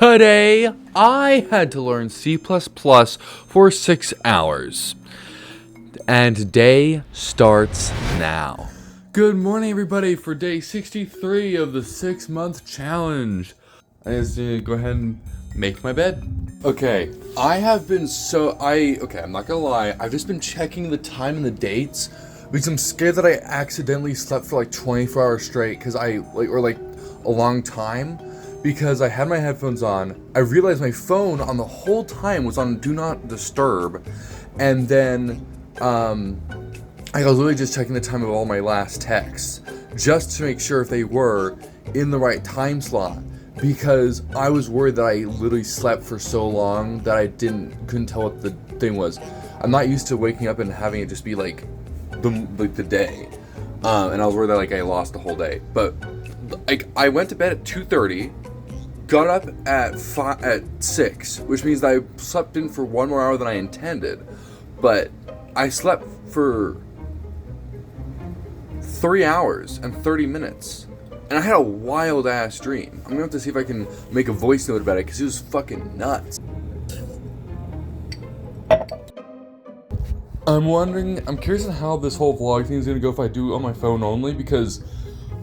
Today, I had to learn C++ for 6 hours. And day starts now. Good morning, everybody, for day 63 of the 6-month challenge. I just need to go ahead and make my bed. Okay, I'm not gonna lie, I've just been checking the time and the dates because I'm scared that I accidentally slept for like 24 hours straight because a long time. Because I had my headphones on, I realized my phone on the whole time was on Do Not Disturb, and then I was literally just checking the time of all my last texts, just to make sure if they were in the right time slot, because I was worried that I literally slept for so long that I couldn't tell what the thing was. I'm not used to waking up and having it just be like the day, and I was worried that I lost the whole day. But I went to bed at 2:30. Got up at 6, which means that I slept in for 1 more hour than I intended. But I slept for 3 hours and 30 minutes. And I had a wild ass dream. I'm gonna have to see if I can make a voice note about it because it was fucking nuts. I'm curious on how this whole vlog thing is gonna go if I do it on my phone only, because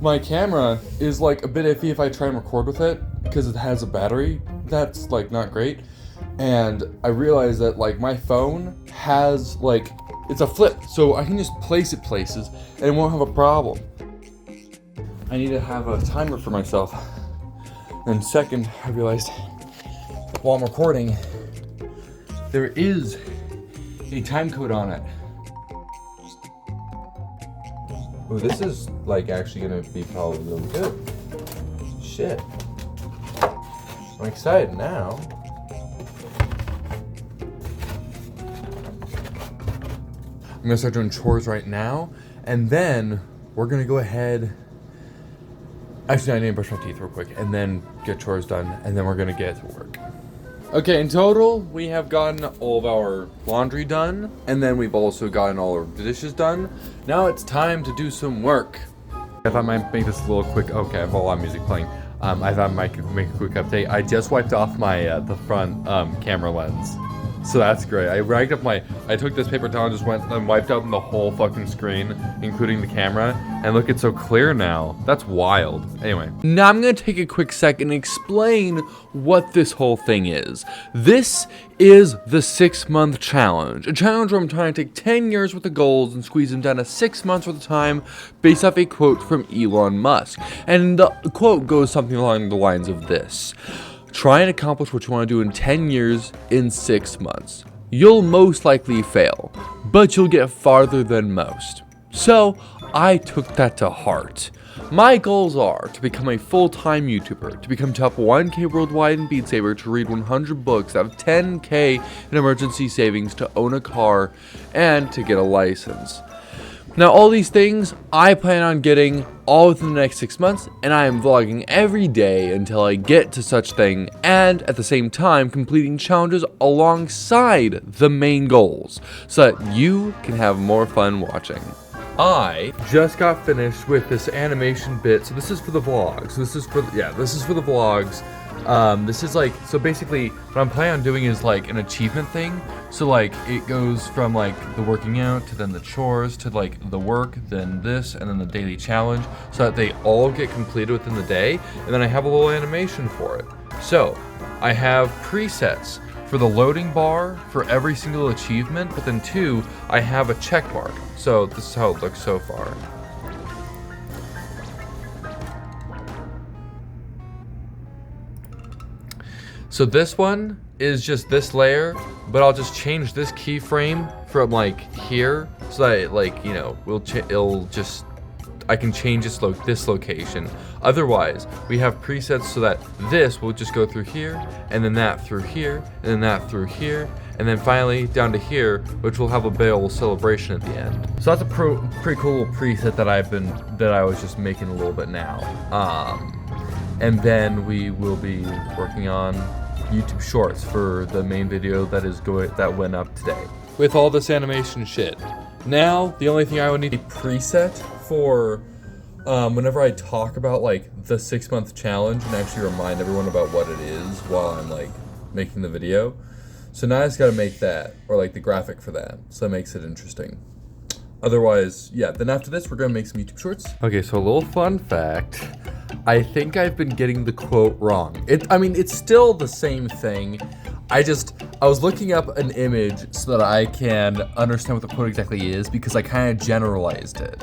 my camera is a bit iffy if I try and record with it, because it has a battery that's not great. And I realized that my phone has it's a flip, so I can just place it places and it won't have a problem. I need to have a timer for myself. And second, I realized while I'm recording, there is a time code on it. Oh, this is actually gonna be probably really good. Shit. I'm excited now. I'm gonna start doing chores right now, and then we're gonna go ahead. Actually, I need to brush my teeth real quick, and then get chores done, and then we're gonna get to work. Okay, in total, we have gotten all of our laundry done, and then we've also gotten all of the dishes done. Now it's time to do some work. I thought I might make this a little quick. Okay, I have a lot of music playing. I thought I might make a quick update. I just wiped off my the front camera lens, so that's great. I took this paper towel and just went and wiped out the whole fucking screen, including the camera, and look, it's so clear now. That's wild. Anyway, now I'm gonna take a quick second and explain what this whole thing is. This is the 6-month challenge, a challenge where I'm trying to take 10 years worth of goals and squeeze them down to 6 months worth of time based off a quote from Elon Musk. And the quote goes something along the lines of this: try and accomplish what you want to do in 10 years in 6 months. You'll most likely fail, but you'll get farther than most. So I took that to heart. My goals are to become a full-time YouTuber, to become top 1K worldwide in Beat Saber, to read 100 books, have 10K in emergency savings, to own a car, and to get a license. Now, all these things I plan on getting all within the next 6 months, and I am vlogging every day until I get to such thing, and at the same time completing challenges alongside the main goals, so that you can have more fun watching. I just got finished with this animation bit, so this is for the vlogs. This is for the vlogs. This is so basically what I'm planning on doing is an achievement thing. So it goes from the working out to then the chores to the work, then this, and then the daily challenge, so that they all get completed within the day, and then I have a little animation for it. So I have presets for the loading bar for every single achievement, but then I have a check mark. So this is how it looks so far. So this one is just this layer, but I'll just change this keyframe from here, so that I can change this location. Otherwise, we have presets so that this will just go through here, and then that through here, and then that through here, and then finally down to here, which will have a big old celebration at the end. So that's a pretty cool little preset that I was just making a little bit now. And then we will be working on YouTube Shorts for the main video that went up today. With all this animation shit, now the only thing I would need a preset for whenever I talk about like the 6-month challenge and actually remind everyone about what it is while I'm like making the video. So now I just gotta make that, or like the graphic for that, so that makes it interesting. Otherwise, yeah, then after this, we're gonna make some YouTube shorts. Okay, so a little fun fact. I think I've been getting the quote wrong. I mean, it's still the same thing. I was looking up an image so that I can understand what the quote exactly is because I kind of generalized it.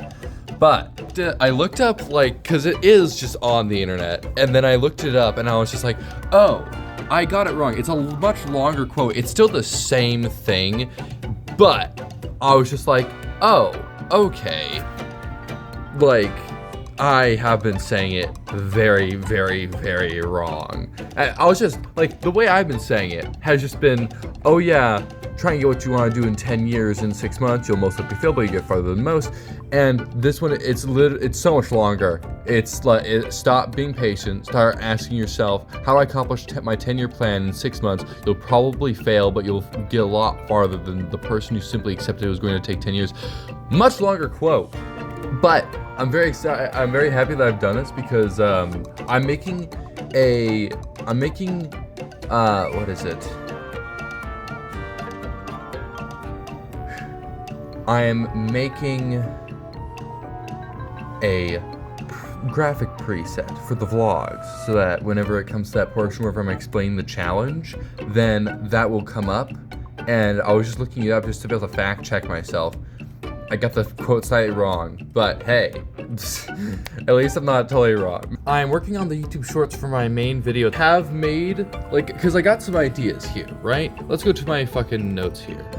But I looked up, like, because it is just on the internet, and then I looked it up and I was just like, oh, I got it wrong. It's a much longer quote. It's still the same thing, but I was just like, oh, okay. Like, I have been saying it very, very, very wrong. I was just, like, the way I've been saying it has just been, oh yeah, try and get what you want to do in 10 years, in 6 months, you'll most likely fail, but you get farther than most. And this one, it's so much longer. It's like, stop being patient, start asking yourself, how do I accomplish my 10-year plan in 6 months? You'll probably fail, but you'll get a lot farther than the person who simply accepted it was going to take 10 years. Much longer quote. But I'm very excited. I'm very happy that I've done this because I'm making what is it? I am making a graphic preset for the vlogs so that whenever it comes to that portion where I'm explaining the challenge, then that will come up. And I was just looking it up just to be able to fact check myself. I got the quote slightly wrong, but hey, at least I'm not totally wrong. I'm working on the YouTube shorts for my main video. Have made, like, because I got some ideas here, right? Let's go to my fucking notes here.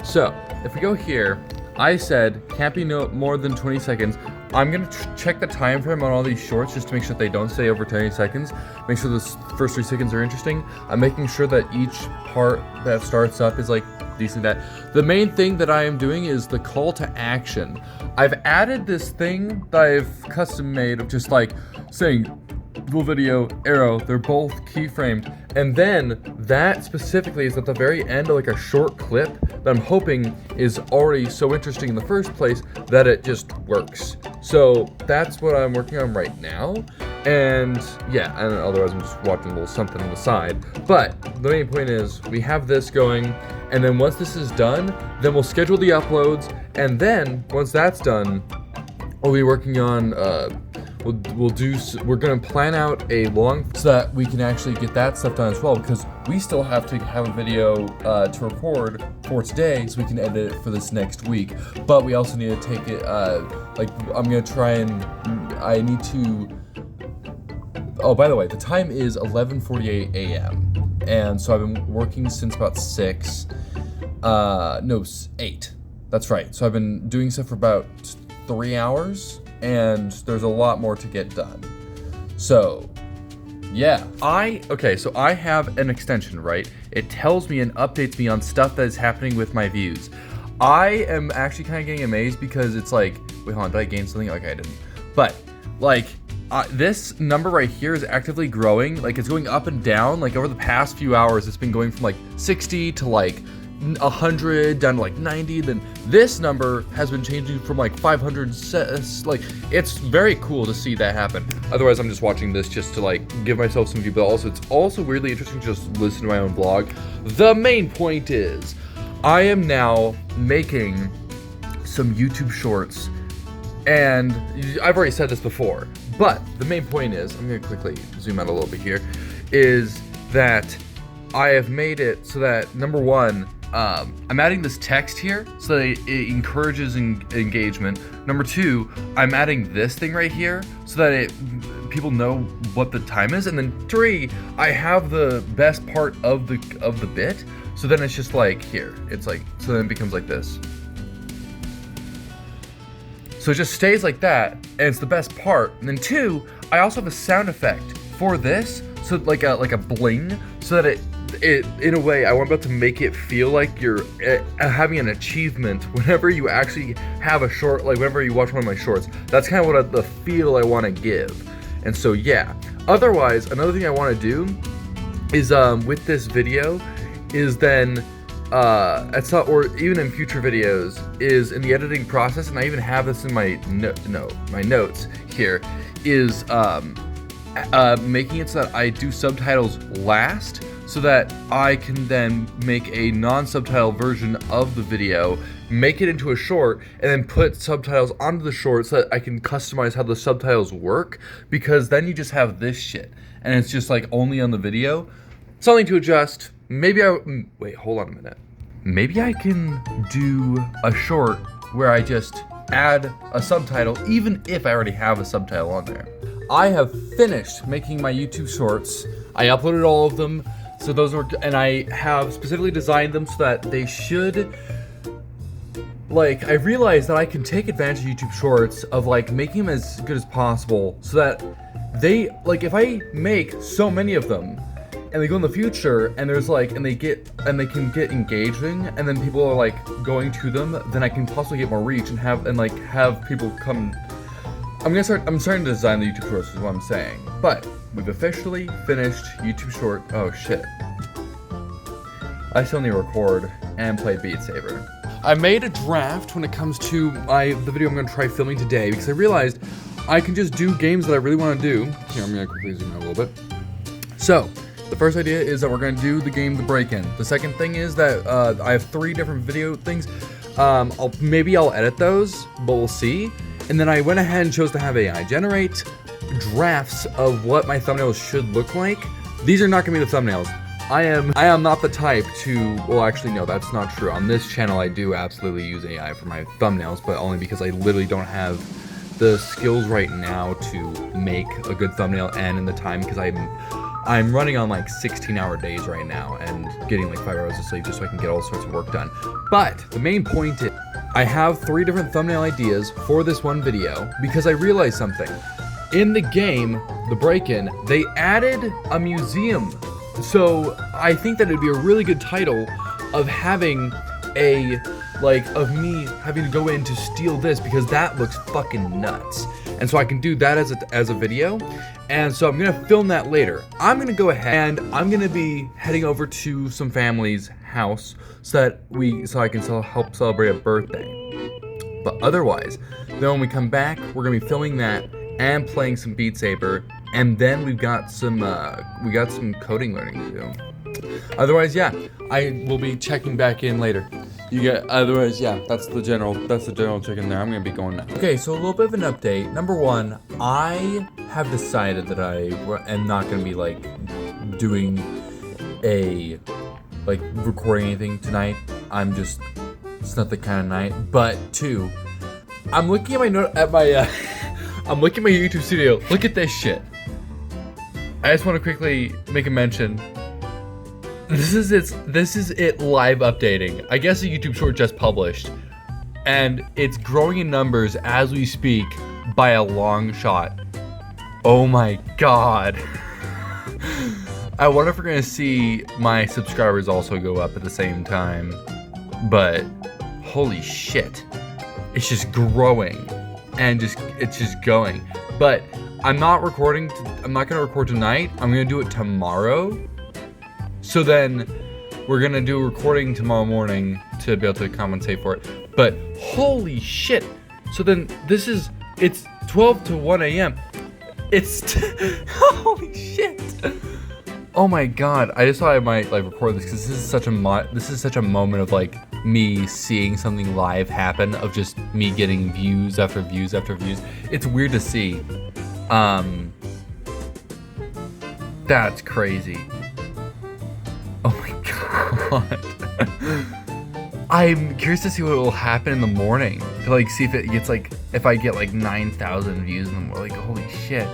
So, if we go here, I said, can't be no more than 20 seconds. I'm gonna check the time frame on all these shorts just to make sure that they don't stay over 20 seconds. Make sure the first 3 seconds are interesting. I'm making sure that each part that starts up is like decent. That the main thing that I am doing is the call to action. I've added this thing that I've custom made of just like saying full video, arrow, they're both keyframed. And then that specifically is at the very end of like a short clip that I'm hoping is already so interesting in the first place that it just works. So that's what I'm working on right now. And yeah, and otherwise I'm just watching a little something on the side. But the main point is we have this going, and then once this is done, then we'll schedule the uploads, and then once that's done, we'll be working on we're gonna plan out a long so that we can actually get that stuff done as well, because we still have to have a video to record for today so we can edit it for this next week. But we also need to take it like I'm gonna try and I need to. Oh, by the way, the time is 11:48 a.m. and so I've been working since about 6. No, 8. That's right. So I've been doing stuff for about 3 hours, and there's a lot more to get done. So, yeah. So I have an extension, right? It tells me and updates me on stuff that is happening with my views. I am actually kind of getting amazed because it's like, wait, hold on, did I gain something? Okay, I didn't. But, like, this number right here is actively growing. Like, it's going up and down. Like, over the past few hours, it's been going from, like, 60 to, like, 100 down to like 90. Then this number has been changing from like 500. Like, it's very cool to see that happen. Otherwise, I'm just watching this just to like give myself some view, but also it's also weirdly interesting to just listen to my own vlog. The main point is I am now making some YouTube shorts, and I've already said this before, but the main point is, I'm gonna quickly zoom out a little bit here, is that I have made it so that, number one, I'm adding this text here so that it encourages engagement. Number 2, I'm adding this thing right here so that people know what the time is. And then 3, I have the best part of the bit. So then it's just like here. It's like, so then it becomes like this. So it just stays like that, and it's the best part. And then 2, I also have a sound effect for this, so like a bling, so that it in a way, I want about to make it feel like you're having an achievement whenever you actually have a short, like whenever you watch one of my shorts. That's kind of the feel I want to give. And so yeah. Otherwise, another thing I want to do is with this video is then or even in future videos, is in the editing process, and I even have this in my my notes here, is making it so that I do subtitles last, so that I can then make a non-subtitle version of the video, make it into a short, and then put subtitles onto the short so that I can customize how the subtitles work, because then you just have this shit, and it's just like only on the video. Something to adjust. Maybe wait, hold on a minute. Maybe I can do a short where I just add a subtitle, even if I already have a subtitle on there. I have finished making my YouTube shorts. I uploaded all of them. So those were, and I have specifically designed them so that they should, like, I realized that I can take advantage of YouTube Shorts of like making them as good as possible so that they, like, if I make so many of them and they go in the future and there's like, and they can get engaging, and then people are like going to them, then I can possibly get more reach and have people come. I'm starting to design the YouTube Shorts is what I'm saying. But we've officially finished YouTube Short. Oh shit. I still need to record and play Beat Saber. I made a draft when it comes to the video I'm gonna try filming today, because I realized I can just do games that I really wanna do. Here, I'm gonna quickly zoom out a little bit. So, the first idea is that we're gonna do the game The Break-In. The second thing is that I have 3 different video things. Maybe I'll edit those, but we'll see. And then I went ahead and chose to have AI generate drafts of what my thumbnails should look like. These are not gonna be the thumbnails. I am not the type to, well actually no, that's not true. On this channel I do absolutely use AI for my thumbnails, but only because I literally don't have the skills right now to make a good thumbnail and in the time, because I'm running on like 16-hour days right now and getting like 5 hours of sleep just so I can get all sorts of work done. But the main point is I have 3 different thumbnail ideas for this one video because I realized something. In the game, The Break-In, they added a museum. So I think that it'd be a really good title of having of me having to go in to steal this, because that looks fucking nuts. And so I can do that as a video. And so I'm gonna film that later. I'm gonna go ahead and I'm gonna be heading over to some family's house so I can help celebrate a birthday. But otherwise, then when we come back, we're gonna be filming that and playing some Beat Saber, and then we got some coding learning to do. Otherwise, yeah, I will be checking back in later. Otherwise, yeah, that's the general check-in there. I'm gonna be going now. Okay, so a little bit of an update. Number 1, I have decided that I am not gonna be like doing recording anything tonight. It's not the kind of night. But 2, I'm looking at I'm looking at my YouTube studio. Look at this shit. I just want to quickly make a mention. This is it live updating. I guess the YouTube short just published, and it's growing in numbers as we speak by a long shot. Oh my god. I wonder if we're gonna see my subscribers also go up at the same time. But holy shit, it's just growing. And it's just going. But I'm not gonna record tonight. I'm gonna do it tomorrow. So then we're gonna do a recording tomorrow morning to be able to compensate for it. But holy shit. So then it's 12 to 1 a.m. It's holy shit. Oh my god. I just thought I might like record this because this is such a moment of like me seeing something live happen, of just me getting views after views after views. It's weird to see. That's crazy. Oh my god. I'm curious to see what will happen in the morning. To like see if it gets like, if I get like 9,000 views in the morning. Like holy shit.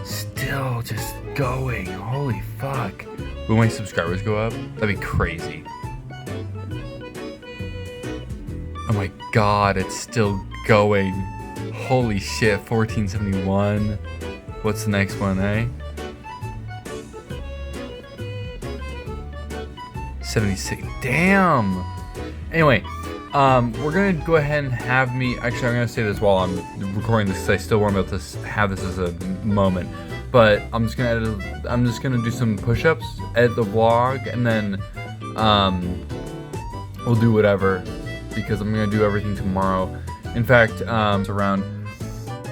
Still just going. Holy fuck. Will my subscribers go up? That'd be crazy. Oh my god, it's still going. Holy shit, 1471. What's the next one, eh? 76. Damn. Anyway, we're gonna go ahead and have me. Actually, I'm gonna say this while I'm recording this because I still want to be able to have this as a moment. But I'm just gonna do some push-ups, edit the vlog, and then we'll do whatever, because I'm gonna do everything tomorrow. In fact, it's around.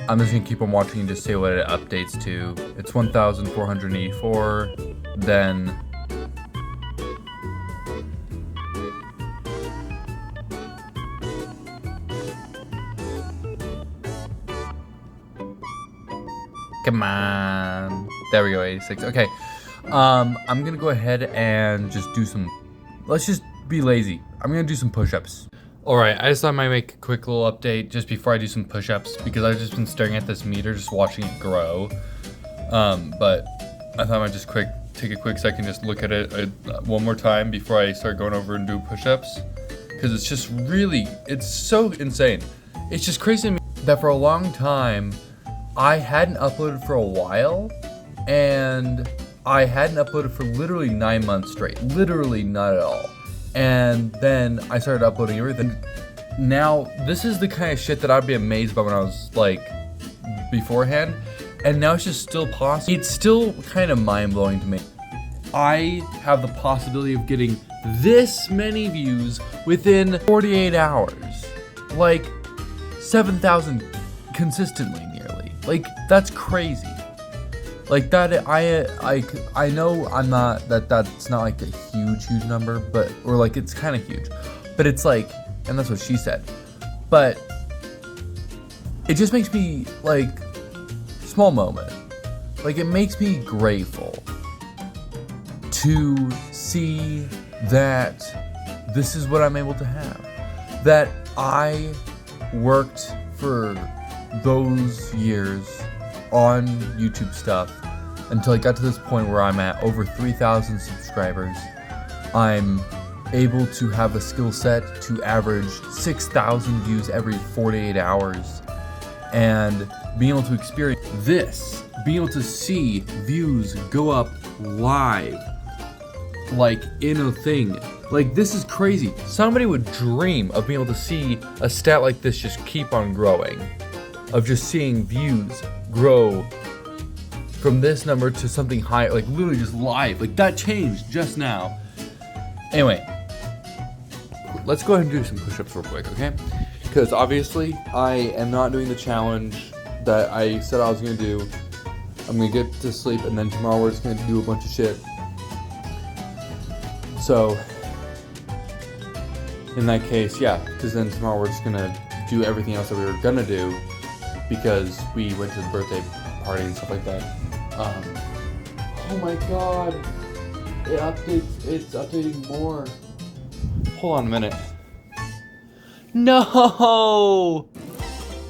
I'm just gonna keep on watching and just say what it updates to. It's 1,484. Then come on. There we go, 86. Okay. I'm gonna go ahead and just do some. Let's just be lazy. I'm gonna do some push-ups. Alright, I just thought I might make a quick little update just before I do some push-ups, because I've just been staring at this meter, just watching it grow. But I thought I might just take a quick second, just look at it one more time before I start going over and do push-ups. Because it's just really, it's so insane. It's just crazy to me that for a long time, I hadn't uploaded for a while, and I hadn't uploaded for literally 9 months straight. Literally not at all. And then I started uploading everything. Now, this is the kind of shit that I'd be amazed by when I was like beforehand. And now it's just still possible. It's still kind of mind-blowing to me. I have the possibility of getting this many views within 48 hours. Like 7,000 consistently nearly. Like, that's crazy. Like that, I know I'm not, that's not like a huge number, but, or like it's kind of huge, but it's like, and that's what she said, but it just makes me like, small moment, like it makes me grateful to see that this is what I'm able to have, that I worked for those years on YouTube stuff until I got to this point where I'm at over 3,000 subscribers. I'm able to have a skill set to average 6,000 views every 48 hours, and being able to experience this, being able to see views go up live, like in a thing. Like, this is crazy. Somebody would dream of being able to see a stat like this just keep on growing, of just seeing views grow from this number to something higher, like literally just live. Like, that changed just now. Anyway, let's go ahead and do some push-ups real quick, okay? Because obviously I am not doing the challenge that I said I was gonna do. I'm gonna get to sleep, and then tomorrow we're just gonna do a bunch of shit. So in that case, yeah, because then tomorrow we're just gonna do everything else that we were gonna do, because we went to the birthday party and stuff like that. Oh my god, it's updating more. Hold on a minute. No!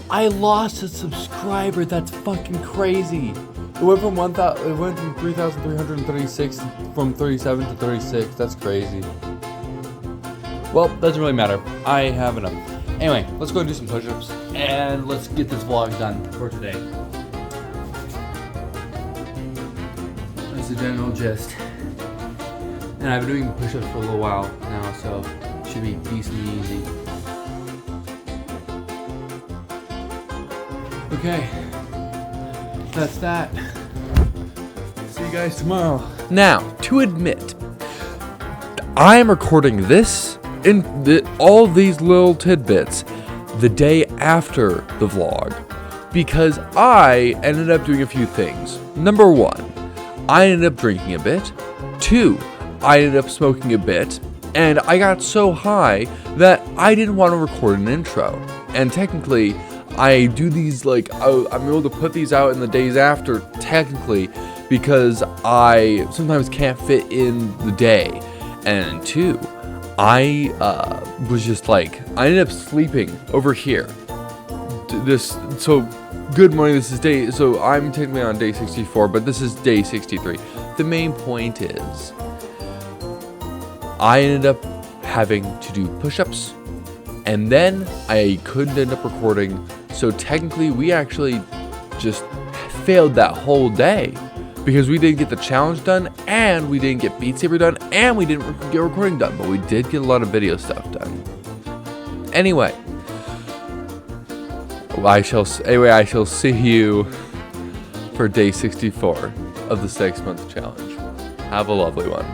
I lost a subscriber. That's fucking crazy. It went from 3,336 from 37 to 36. That's crazy. Well, doesn't really matter. I have enough. Anyway, let's go and do some push-ups, and let's get this vlog done for today. That's the general gist. And I've been doing push-ups for a little while now, so it should be decently easy. Okay, that's that. See you guys tomorrow. Now, to admit, I am recording this in all these little tidbits the day after the vlog, because I ended up doing a few things. Number one, I ended up drinking a bit. Two, I ended up smoking a bit, and I got so high that I didn't want to record an intro. And technically, I do these, like, I'm able to put these out in the days after, technically, because I sometimes can't fit in the day. And two, I was just like, I ended up sleeping over here. So good morning, this is day, so I'm technically on day 64, but this is day 63. The main point is, I ended up having to do push-ups, and then I couldn't end up recording, so technically we actually just failed that whole day, because we didn't get the challenge done, and we didn't get Beat Saber done, and we didn't get recording done, but we did get a lot of video stuff done. Anyway, I shall see you for day 64 of the 6-month challenge. Have a lovely one.